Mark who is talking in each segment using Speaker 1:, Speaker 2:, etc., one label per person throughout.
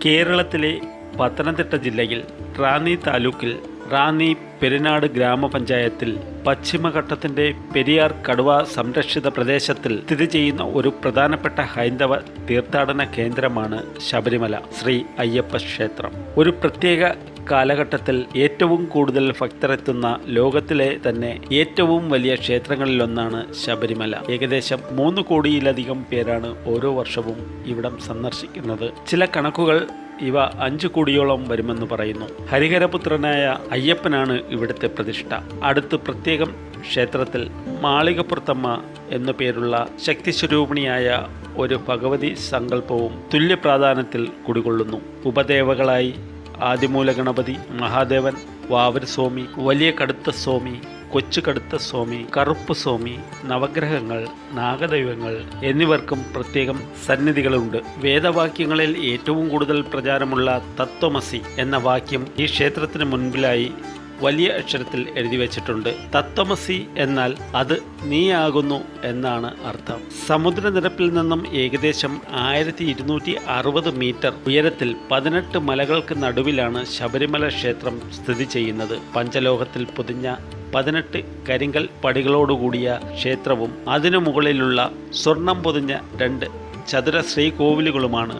Speaker 1: കേരളത്തിലെ പത്തനംതിട്ട ജില്ലയിൽ റാന്നി താലൂക്കിൽ റാന്നി പെരിനാട് ഗ്രാമപഞ്ചായത്തിൽ പശ്ചിമഘട്ടത്തിൻ്റെ പെരിയാർ കടുവ സംരക്ഷിത പ്രദേശത്തിൽ സ്ഥിതി ചെയ്യുന്ന ഒരു പ്രധാനപ്പെട്ട ഹൈന്ദവ തീർത്ഥാടന കേന്ദ്രമാണ് ശബരിമല ശ്രീ അയ്യപ്പ ക്ഷേത്രം. ഒരു പ്രത്യേക കാലഘട്ടത്തിൽ ഏറ്റവും കൂടുതൽ ഭക്തരെത്തുന്ന ലോകത്തിലെ തന്നെ ഏറ്റവും വലിയ ക്ഷേത്രങ്ങളിലൊന്നാണ് ശബരിമല. ഏകദേശം 3 കോടിയിലധികം പേരാണ് ഓരോ വർഷവും ഇവിടം സന്ദർശിക്കുന്നത്. ചില കണക്കുകൾ ഇവ 5 കോടിയോളം വരുമെന്ന് പറയുന്നു. ഹരിഹരപുത്രനായ അയ്യപ്പനാണ് ഇവിടുത്തെ പ്രതിഷ്ഠ. അടുത്ത് പ്രത്യേകം ക്ഷേത്രത്തിൽ മാളികപ്പുറത്തമ്മ എന്നു പേരുള്ള ശക്തിസ്വരൂപിണിയായ ഒരു ഭഗവതി സങ്കല്പവും തുല്യ പ്രാധാന്യത്തിൽ കുടികൊള്ളുന്നു. ഉപദേവകളായി ആദിമൂല ഗണപതി, മഹാദേവൻ, വാവർ സ്വാമി, വലിയ കടുത്ത സ്വാമി, കൊച്ചു കടുത്ത സ്വാമി, കറുപ്പ് സ്വാമി, നവഗ്രഹങ്ങൾ, നാഗദൈവങ്ങൾ എന്നിവർക്കും പ്രത്യേകം സന്നിധികളുണ്ട്. വേദവാക്യങ്ങളിൽ ഏറ്റവും കൂടുതൽ പ്രചാരമുള്ള തത്വമസി എന്ന വാക്യം ഈ ക്ഷേത്രത്തിന് മുൻപിലായി വലിയ അക്ഷരത്തിൽ എഴുതി വച്ചിട്ടുണ്ട്. തത്വമസി എന്നാൽ അത് നീയാകുന്നു എന്നാണ് അർത്ഥം. സമുദ്രനിരപ്പിൽ നിന്നും ഏകദേശം 1260 മീറ്റർ ഉയരത്തിൽ 18 മലകൾക്ക് നടുവിലാണ് ശബരിമല ക്ഷേത്രം സ്ഥിതി ചെയ്യുന്നത്. പഞ്ചലോഹത്തിൽ പൊതിഞ്ഞ 18 കരിങ്കൽ പടികളോടുകൂടിയ ക്ഷേത്രവും അതിനു മുകളിലുള്ള സ്വർണം പൊതിഞ്ഞ 2 ചതുര ശ്രീകോവിലുകളുമാണ്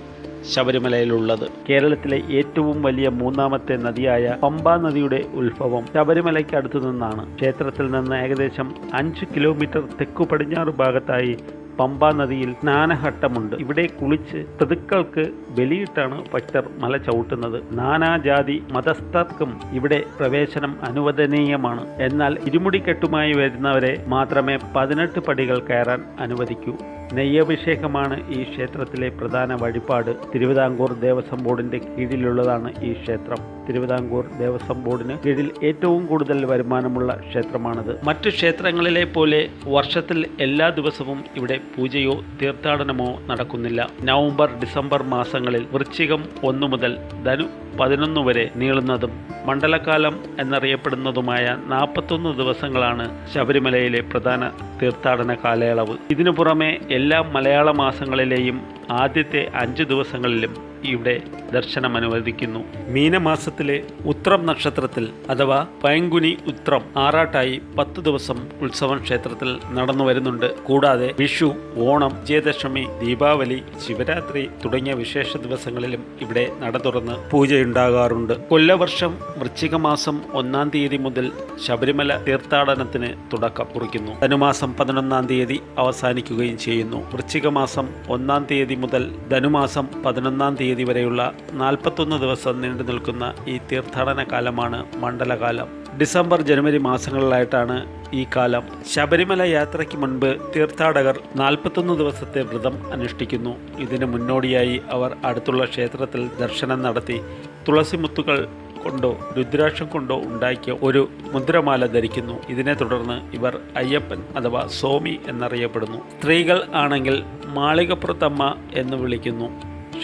Speaker 1: ശബരിമലയിലുള്ളത്. കേരളത്തിലെ ഏറ്റവും വലിയ 3ാമത്തെ നദിയായ പമ്പാ നദിയുടെ ഉത്ഭവം ശബരിമലയ്ക്ക് അടുത്തു നിന്നാണ്. ക്ഷേത്രത്തിൽ നിന്ന് ഏകദേശം 5 കിലോമീറ്റർ തെക്കു പടിഞ്ഞാറ് ഭാഗത്തായി പമ്പാ നദിയിൽ സ്നാനഘട്ടമുണ്ട്. ഇവിടെ കുളിച്ച് പിതൃക്കൾക്ക് ബലിയിട്ടാണ് ഭക്തർ മല ചവിട്ടുന്നത്. നാനാജാതി മതസ്ഥർക്കും ഇവിടെ പ്രവേശനം അനുവദനീയമാണ്. എന്നാൽ ഇരുമുടിക്കെട്ടുമായി വരുന്നവരെ മാത്രമേ 18 പടികൾ കയറാൻ അനുവദിക്കൂ. നെയ്യഭിഷേകമാണ് ഈ ക്ഷേത്രത്തിലെ പ്രധാന വഴിപാട്. തിരുവിതാംകൂർ ദേവസ്വം ബോർഡിന്റെ കീഴിലുള്ളതാണ് ഈ ക്ഷേത്രം. തിരുവിതാംകൂർ ദേവസ്വം ബോർഡിന് കീഴിൽ ഏറ്റവും കൂടുതൽ വരുമാനമുള്ള ക്ഷേത്രമാണിത്. മറ്റു ക്ഷേത്രങ്ങളിലെ പോലെ വർഷത്തിൽ എല്ലാ ദിവസവും ഇവിടെ പൂജയോ തീർത്ഥാടനമോ നടക്കുന്നില്ല. നവംബർ, ഡിസംബർ മാസങ്ങളിൽ വൃശ്ചികം 1 മുതൽ ധനു 11 വരെ നീളുന്നതും മണ്ഡലകാലം എന്നറിയപ്പെടുന്നതുമായ 41 ദിവസങ്ങളാണ് ശബരിമലയിലെ പ്രധാന തീർത്ഥാടന കാലയളവ്. ഇതിനു പുറമെ എല്ലാ മലയാള മാസങ്ങളിലെയും ആദ്യത്തെ 5 ദിവസങ്ങളിലും ഇവിടെ ദർശനം അനുവദിക്കുന്നു. മീനമാസത്തിലെ ഉത്രം നക്ഷത്രത്തിൽ അഥവാ പൈങ്കുനി ഉത്രം ആറാട്ടായി 10 ദിവസം ഉത്സവം ക്ഷേത്രത്തിൽ നടന്നു വരുന്നുണ്ട്. കൂടാതെ വിഷു, ഓണം, വിജയദശമി, ദീപാവലി, ശിവരാത്രി തുടങ്ങിയ വിശേഷ ദിവസങ്ങളിലും ഇവിടെ നട തുറന്ന് പൂജയുണ്ടാകാറുണ്ട്. കൊല്ലവർഷം വൃശ്ചിക മാസം 1-ാം തീയതി മുതൽ ശബരിമല തീർത്ഥാടനത്തിന് തുടക്കം കുറിക്കുന്നു. ധനുമാസം 11-ാം തീയതി അവസാനിക്കുകയും ചെയ്യുന്നു. വൃശ്ചിക മാസം 1-ാം തീയതി മുതൽ ധനുമാസം 11-ാം തീയതി വരെയുള്ള 41 ദിവസം നീണ്ടു നിൽക്കുന്ന ഈ തീർത്ഥാടന കാലമാണ് മണ്ഡലകാലം. ഡിസംബർ, ജനുവരി മാസങ്ങളിലായിട്ടാണ് ഈ കാലം. ശബരിമല യാത്രയ്ക്ക് മുൻപ് തീർത്ഥാടകർ 41 ദിവസത്തെ വ്രതം അനുഷ്ഠിക്കുന്നു. ഇതിന് മുന്നോടിയായി അവർ അടുത്തുള്ള ക്ഷേത്രത്തിൽ ദർശനം നടത്തി തുളസിമുത്തുകൾ കൊണ്ടോ രുദ്രാക്ഷം കൊണ്ടോ ഉണ്ടാക്കിയ ഒരു മുദ്രമാല ധരിക്കുന്നു. ഇതിനെ തുടർന്ന് ഇവർ അയ്യപ്പൻ അഥവാ സ്വാമി എന്നറിയപ്പെടുന്നു. സ്ത്രീകൾ ആണെങ്കിൽ മാളികപ്പുറത്തമ്മ എന്ന് വിളിക്കുന്നു.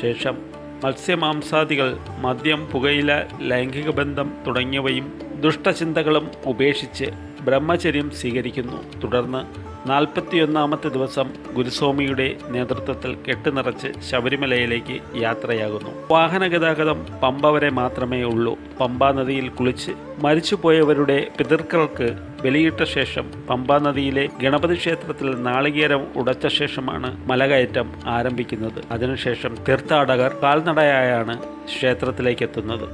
Speaker 1: ശേഷം മത്സ്യമാംസാദികൾ, മദ്യം, പുകയില, ലൈംഗിക ബന്ധം തുടങ്ങിയവയും ദുഷ്ടചിന്തകളും ഉപേക്ഷിച്ച് ബ്രഹ്മചര്യം സ്വീകരിക്കുന്നു. തുടർന്ന് 41-ാമത്തെ ദിവസം ഗുരുസ്വാമിയുടെ നേതൃത്വത്തിൽ കെട്ടുനിറച്ച് ശബരിമലയിലേക്ക് യാത്രയാകുന്നു. വാഹന ഗതാഗതം പമ്പ വരെ മാത്രമേ ഉള്ളൂ. പമ്പാ നദിയിൽ കുളിച്ച് മരിച്ചുപോയവരുടെ പിതൃക്കൾക്ക് ബലിയിട്ട ശേഷം പമ്പാ നദിയിലെ ഗണപതി ക്ഷേത്രത്തിൽ നാളികേരം ഉടച്ച ശേഷമാണ് മലകയറ്റം ആരംഭിക്കുന്നത്. അതിനുശേഷം തീർത്ഥാടകർ കാൽനടയായാണ് ക്ഷേത്രത്തിലേക്ക് എത്തുന്നത്.